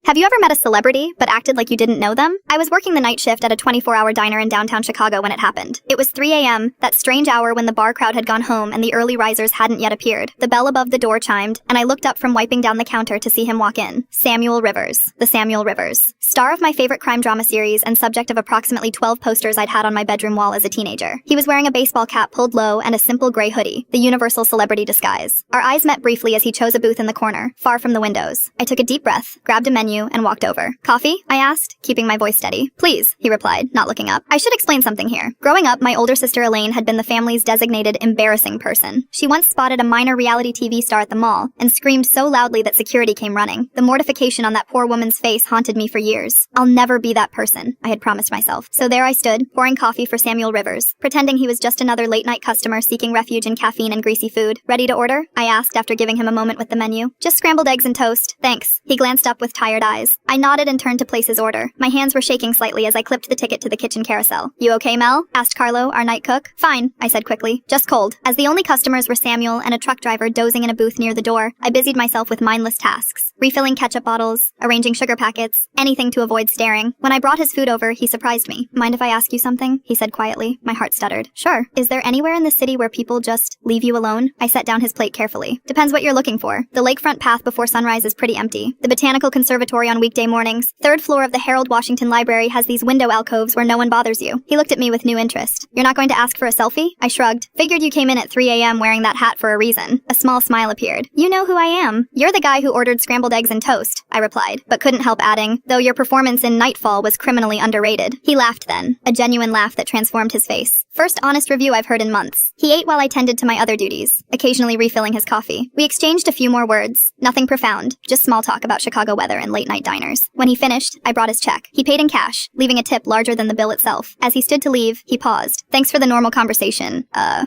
Have you ever met a celebrity, but acted like you didn't know them? I was working the night shift at a 24-hour diner in downtown Chicago when it happened. It was 3 a.m., that strange hour when the bar crowd had gone home and the early risers hadn't yet appeared. The bell above the door chimed, and I looked up from wiping down the counter to see him walk in. Samuel Rivers. The Samuel Rivers. Star of my favorite crime drama series and subject of approximately 12 posters I'd had on my bedroom wall as a teenager. He was wearing a baseball cap pulled low and a simple gray hoodie, the universal celebrity disguise. Our eyes met briefly as he chose a booth in the corner, far from the windows. I took a deep breath, grabbed a menu, and walked over. Coffee? I asked, keeping my voice steady. Please, he replied, not looking up. I should explain something here. Growing up, my older sister Elaine had been the family's designated embarrassing person. She once spotted a minor reality TV star at the mall and screamed so loudly that security came running. The mortification on that poor woman's face haunted me for years. I'll never be that person, I had promised myself. So there I stood, pouring coffee for Samuel Rivers, pretending he was just another late-night customer seeking refuge in caffeine and greasy food. Ready to order? I asked after giving him a moment with the menu. Just scrambled eggs and toast, thanks. He glanced up with tired eyes. I nodded and turned to place his order. My hands were shaking slightly as I clipped the ticket to the kitchen carousel. You okay, Mel? Asked Carlo, our night cook. Fine, I said quickly. Just cold. As the only customers were Samuel and a truck driver dozing in a booth near the door, I busied myself with mindless tasks. Refilling ketchup bottles, arranging sugar packets, anything to avoid staring. When I brought his food over, he surprised me. Mind if I ask you something? He said quietly. My heart stuttered. Sure. Is there anywhere in the city where people just leave you alone? I set down his plate carefully. Depends what you're looking for. The lakefront path before sunrise is pretty empty. The Botanical Conservatory on weekday mornings. Third floor of the Harold Washington Library has these window alcoves where no one bothers you. He looked at me with new interest. You're not going to ask for a selfie? I shrugged. Figured you came in at 3 a.m. wearing that hat for a reason. A small smile appeared. You know who I am. You're the guy who ordered scrambled eggs and toast, I replied, but couldn't help adding, though your performance in Nightfall was criminally underrated. He laughed then, a genuine laugh that transformed his face. First honest review I've heard in months. He ate while I tended to my other duties, occasionally refilling his coffee. We exchanged a few more words. Nothing profound, just small talk about Chicago weather and late-night diners. When he finished, I brought his check. He paid in cash, leaving a tip larger than the bill itself. As he stood to leave, he paused. Thanks for the normal conversation.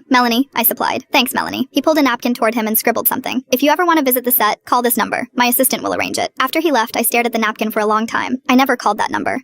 Melanie, I supplied. Thanks, Melanie. He pulled a napkin toward him and scribbled something. If you ever want to visit the set, call this number. My assistant will arrange it. After he left, I stared at the napkin for a long time. I never called that number.